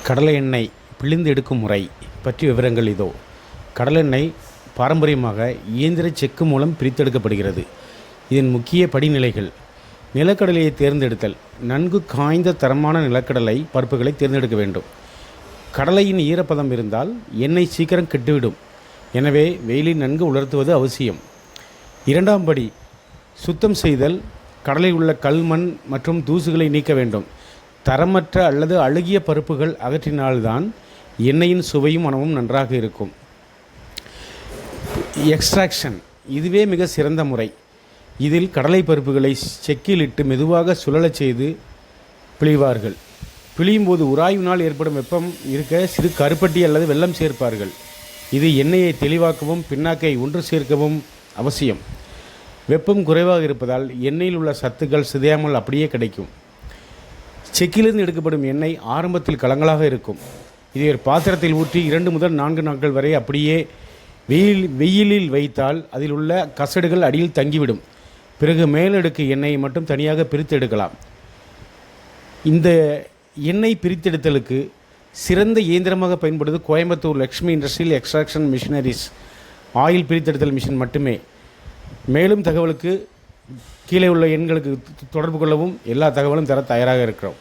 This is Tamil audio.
கடலை எண்ணெய் பிழிந்து எடுக்கும் முறை பற்றி விவரங்கள் இதோ. கடலெண்ணெய் பாரம்பரியமாக இயந்திர செக்கு மூலம் பிரித்தெடுக்கப்படுகிறது. இதன் முக்கிய படிநிலைகள்: நிலக்கடலையை தேர்ந்தெடுத்தல். நன்கு காய்ந்த தரமான நிலக்கடலை பருப்புகளை தேர்ந்தெடுக்க வேண்டும். கடலையின் ஈரப்பதம் இருந்தால் எண்ணெய் சீக்கிரம் கெட்டுவிடும். எனவே வெயிலில் நன்கு உலர்த்துவது அவசியம். இரண்டாம் படி சுத்தம் செய்தல். கடலில் உள்ள கல், மண் மற்றும் தூசுகளை நீக்க வேண்டும். தரமற்ற அல்லது அழுகிய பருப்புகள் அகற்றினால்தான் எண்ணெயின் சுவையும் மணமும் நன்றாக இருக்கும். எக்ஸ்ட்ராக்ஷன் இதுவே மிக சிறந்த முறை. இதில் கடலை பருப்புகளை செக்கிலிட்டு மெதுவாக சுழலச் செய்து பிழிவார்கள். பிழியும் போது உராய்வினால் ஏற்படும் வெப்பம் இருக்க சிறு கருப்பட்டி அல்லது வெல்லம் சேர்ப்பார்கள். இது எண்ணெயை தெளிவாக்கவும் பின்னாக்கை ஒன்று சேர்க்கவும் அவசியம். வெப்பம் குறைவாக இருப்பதால் எண்ணெயில் உள்ள சத்துக்கள் சிதையாமல் அப்படியே கிடைக்கும். செக்கிலிருந்து எடுக்கப்படும் எண்ணெய் ஆரம்பத்தில் கலங்களாக இருக்கும். இதை ஒரு பாத்திரத்தில் ஊற்றி 2 முதல் 4 நாட்கள் வரை அப்படியே வெயிலில் வைத்தால் அதில் உள்ள கசடுகள் அடியில் தங்கிவிடும். பிறகு மேலடுக்கு எண்ணெயை மட்டும் தனியாக பிரித்து எடுக்கலாம். இந்த எண்ணெய் பிரித்தெடுத்தலுக்கு சிறந்த இயந்திரமாக பயன்படுவது Coimbatore Lakshmi industrial extraction machineries oil பிரித்தெடுத்தல் மிஷின் மட்டுமே. மேலும் தகவலுக்கு கீழே உள்ள எண்களுக்கு தொடர்பு கொள்ளவும். எல்லா தகவலும் தர தயாராக இருக்கிறோம்.